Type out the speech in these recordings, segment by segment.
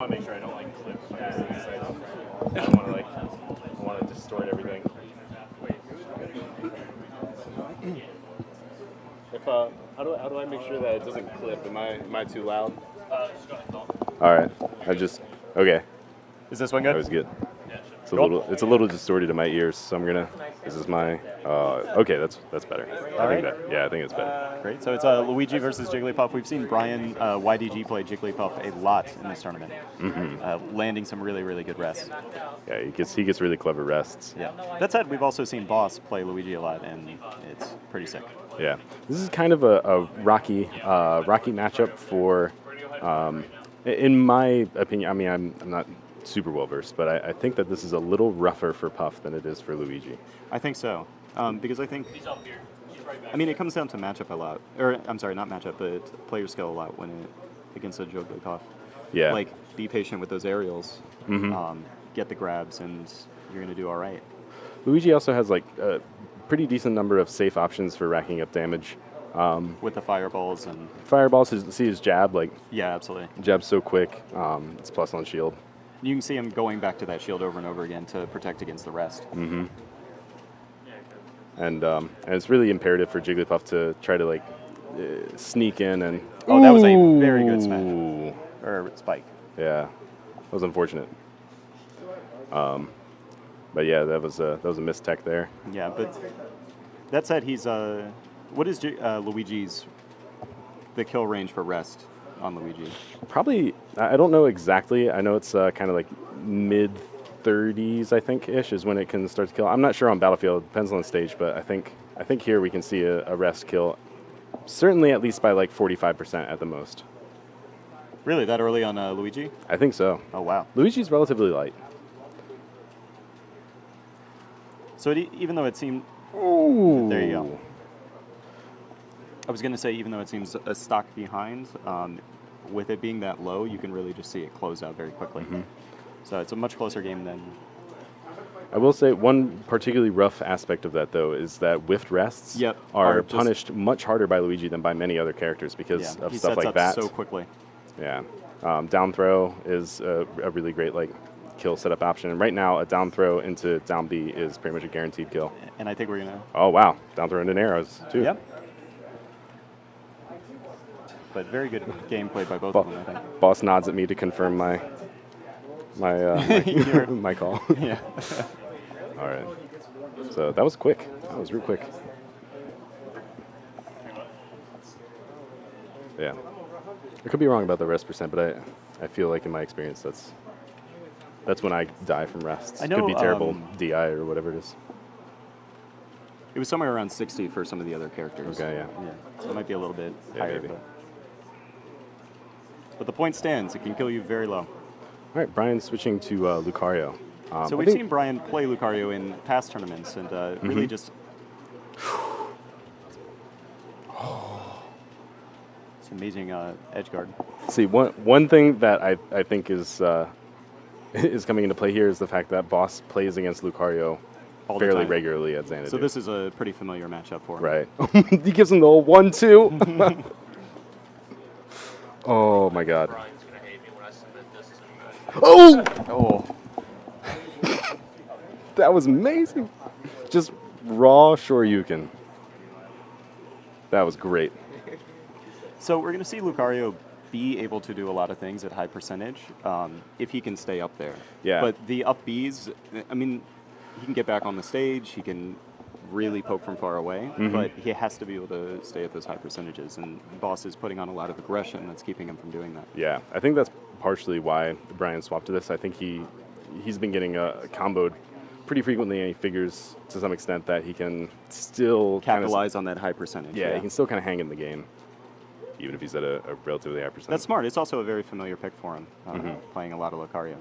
I want to make sure I don't like clip pieces. I don't want to like. I want to distort everything. If how do I make sure that it doesn't clip? Am I too loud? All right. Okay. Is this one good? That was good. It's a little distorted in my ears, so I'm gonna. This is my. Okay, that's better. I think it's better. Great. So it's Luigi versus Jigglypuff. We've seen BrianYDG play Jigglypuff a lot in this tournament, landing some really good rests. Yeah, he gets really clever rests. Yeah. That said, we've also seen Boss play Luigi a lot, and it's pretty sick. Yeah, this is kind of a rocky matchup for, in my opinion. I mean, I'm not super well versed, but I think that this is a little rougher for Puff than it is for Luigi. I think so, because I think, I mean, it comes down to matchup a lot, or I'm sorry, not matchup, but player skill a lot when against a Jigglypuff. Yeah. Like, be patient with those aerials, get the grabs, and you're gonna do all right. Luigi also has like a pretty decent number of safe options for racking up damage. With the fireballs and Fireballs, see his jab, like yeah, absolutely. jab's so quick. It's plus on shield. You can see him going back to that shield over and over again to protect against the rest. And it's really imperative for Jigglypuff to try to like sneak in and. Oh, that was a very good smash or spike. Yeah, that was unfortunate. But yeah, that was a missed tech there. Yeah, but that said, he's what is Luigi's the kill range for rest on Luigi? Probably, I don't know exactly. I know it's kind of like mid 30s, I think, ish is when it can start to kill. I'm not sure on Battlefield, depends on the stage, but I think here we can see a rest kill, certainly at least by like 45% at the most. Really, that early on Luigi? I think so. Oh wow. Luigi's relatively light. So even though it seemed, Ooh. There you go. I was gonna say, even though it seems a stock behind, with it being that low, you can really just see it close out very quickly. So it's a much closer game than. I will say one particularly rough aspect of that, though, is that whiffed rests are punished much harder by Luigi than by many other characters because of stuff like that. So quickly. Yeah, down throw is a really great like kill setup option. And right now, a down throw into down B is pretty much a guaranteed kill. And I think we're gonna. Oh wow, down throw into arrows too. Yep. But very good gameplay by both of them, I think. Boss nods at me to confirm my my call. Yeah. All right. So that was quick. That was real quick. Yeah. I could be wrong about the rest percent, but I feel like in my experience that's when I die from rests. I know, could be terrible DI or whatever it is. It was somewhere around 60 for some of the other characters. Okay, yeah. So it might be a little bit higher. Maybe. But the point stands. It can kill you very low. All right, Brian switching to Lucario. So we've seen Brian play Lucario in past tournaments, and really just. It's amazing edge guard. See, one thing that I think is coming into play here is the fact that Boss plays against Lucario fairly regularly at Xanadu. So this is a pretty familiar matchup for him. Right. He gives him the old 1-2. Oh my God. Oh! Oh. That was amazing. Just raw Shoryuken. That was great. So we're going to see Lucario be able to do a lot of things at high percentage if he can stay up there. Yeah. But the up Bs, I mean, he can get back on the stage. He can really poke from far away, but he has to be able to stay at those high percentages. And Boss is putting on a lot of aggression that's keeping him from doing that. Yeah, I think that's partially why Brian swapped to this. I think he's been getting comboed pretty frequently, and he figures to some extent that he can still capitalize on that high percentage. Yeah, he can still kind of hang in the game, even if he's at a relatively high percentage. That's smart. It's also a very familiar pick for him, playing a lot of Lucario.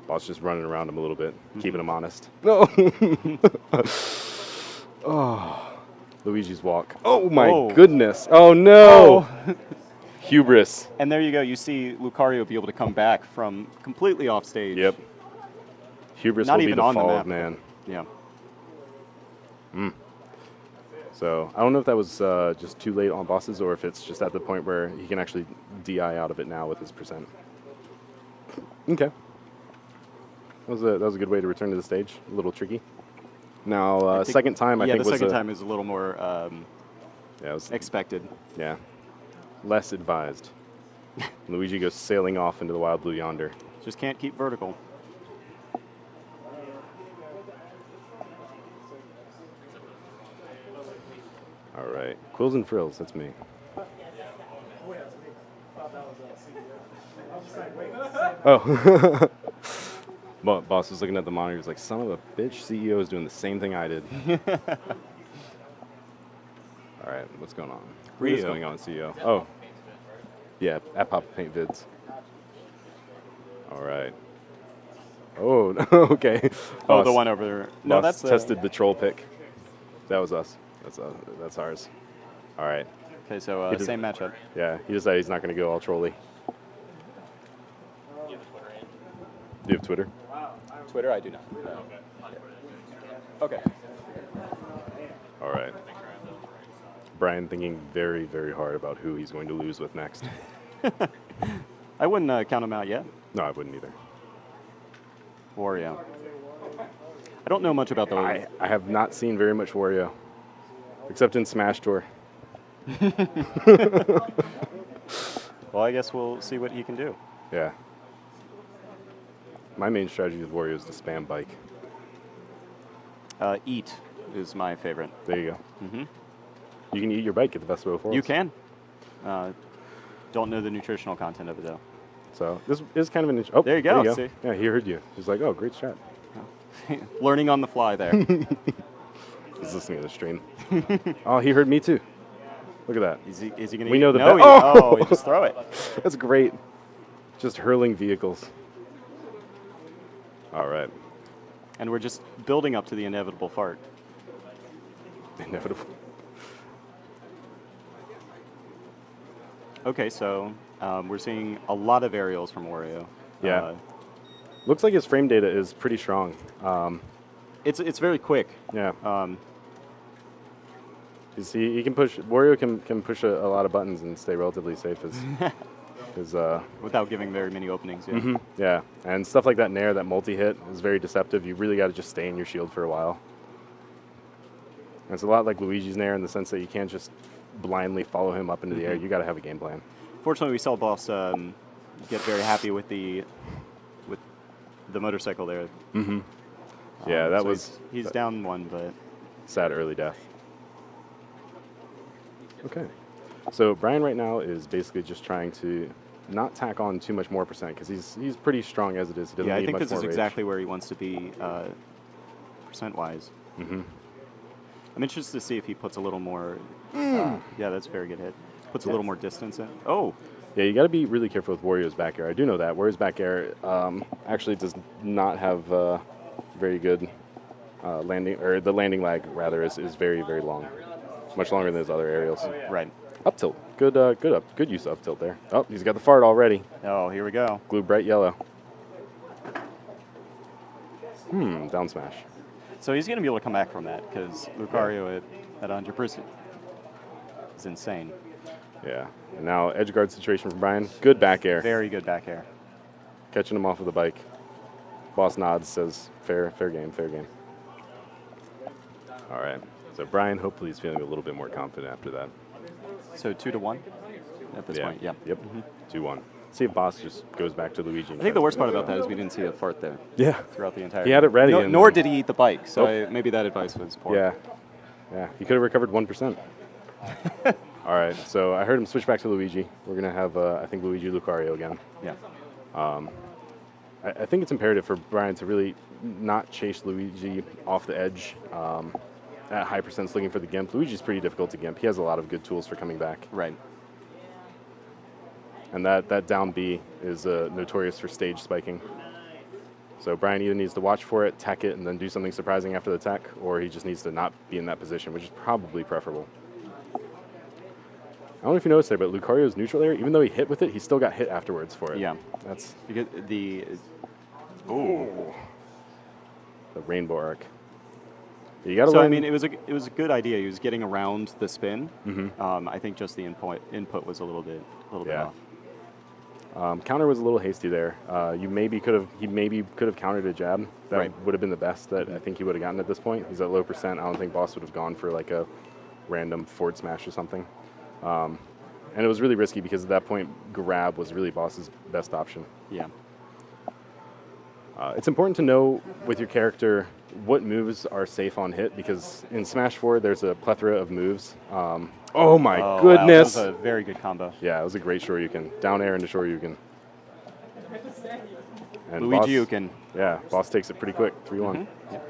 Boss just running around him a little bit, keeping him honest. No. Oh, Luigi's walk. Oh my goodness. Oh no. Oh. Hubris. And there you go. You see Lucario be able to come back from completely off stage. Yep. Hubris Not will even be the on fall the map. of man. Yeah. So I don't know if that was just too late on bosses or if it's just at the point where he can actually DI out of it now with his percent. Okay. That was a good way to return to the stage. A little tricky. Now, second time, I think the was second time is a little more yeah, it was, expected. yeah, less advised. Luigi goes sailing off into the wild blue yonder. Just can't keep vertical. All right, Quills and Frills, that's me. Oh. Boss was looking at the monitor. He was like, son of a bitch, CEO is doing the same thing I did. All right, what's going on? What is going on, CEO? Oh, yeah, at Pop Paint Vids. All right. Oh, okay. Oh, the one over there. No, Boss that's tested the troll pick. That was us. That's ours. All right. Okay, so same matchup. Yeah, he decided he's not going to go all trolly. Do you have Twitter? Twitter, I do not. Okay. All right. Brian thinking very, very hard about who he's going to lose with next. I wouldn't count him out yet. No, I wouldn't either. Wario. I don't know much about those. I have not seen very much Wario, except in Smash Tour. Well, I guess we'll see what he can do. Yeah. My main strategy with Wario is to spam bike. Eat is my favorite. There you go. Mm-hmm. You can eat your bike at the best of both worlds. You can. Don't know the nutritional content of it, though. So this is kind of an... Oh, there you go. See? Yeah, he heard you. He's like, oh, great strat. Learning on the fly there. He's listening to the stream. Oh, he heard me too. Look at that. Is he going to We know the no, oh! You just throw it. That's great. Just hurling vehicles. All right. And we're just building up to the inevitable fart. Inevitable. Okay, so we're seeing a lot of aerials from Wario. Yeah. Looks like his frame data is pretty strong. It's very quick. Yeah. He can push. Wario can push a lot of buttons and stay relatively safe without giving very many openings. Yeah. Mm-hmm, yeah, and stuff like that nair, that multi-hit is very deceptive. You really got to just stay in your shield for a while. And it's a lot like Luigi's nair in the sense that you can't just blindly follow him up into the air. You got to have a game plan. Fortunately, we saw Boss get very happy with the motorcycle there. Mm-hmm. Yeah, that so was... He's down one, but... Sad early death. Okay. So Brian right now is basically just trying to not tack on too much more percent because he's pretty strong as it is. He doesn't I need think much this is more exactly where he wants to be percent-wise. Mm-hmm. I'm interested to see if he puts a little more... yeah, that's a very good hit. Puts a little more distance in. Oh! Yeah, you got to be really careful with Wario's back air. I do know that. Wario's back air actually does not have very good landing, or the landing lag, rather, is very, very long. Much longer than his other aerials. Right. Up tilt. Good use of up tilt there. Oh, he's got the fart already. Oh, here we go. Glue bright yellow. Down smash. So he's going to be able to come back from that because Lucario at 100% is insane. Yeah. And now edge guard situation from Brian. Good back air. Very good back air. Catching him off of the bike. Boss nods, says fair game, fair game. All right. So Brian hopefully is feeling a little bit more confident after that. So 2-1 at this point. Yeah. Yep. 2-1. See if Boss just goes back to Luigi. I think the worst part about that is we didn't see a fart there. Yeah. Throughout the entire. He had it ready. Nor did he eat the bike. So maybe that advice was poor. Yeah. Yeah. He could have recovered 1%. All right. So I heard him switch back to Luigi. We're gonna have I think Luigi Lucario again. Yeah. I think it's imperative for Brian to really not chase Luigi off the edge at high percents looking for the gimp. Luigi's pretty difficult to gimp. He has a lot of good tools for coming back. Right. And that down B is notorious for stage spiking. So Brian either needs to watch for it, tech it, and then do something surprising after the tech, or he just needs to not be in that position, which is probably preferable. I don't know if you noticed there, but Lucario's neutral air, even though he hit with it, he still got hit afterwards for it. Yeah. That's because the the rainbow arc. You got to So learn. I mean, it was a good idea. He was getting around the spin. Mm-hmm. I think just the input was a little bit Yeah. off. Counter was a little hasty there. He maybe could have countered a jab. That Right. would have been the best that I think he would have gotten at this point. He's at low percent. I don't think Boss would have gone for like a random forward smash or something. And it was really risky because at that point, grab was really Boss's best option. Yeah. It's important to know with your character what moves are safe on hit because in Smash 4 there's a plethora of moves. Oh my Wow, goodness! that was a very good combo. Yeah, it was a great Shoryuken. Down air into Shoryuken. And Luigi Boss, Uken. yeah, Boss takes it pretty quick, 3-1. Yep.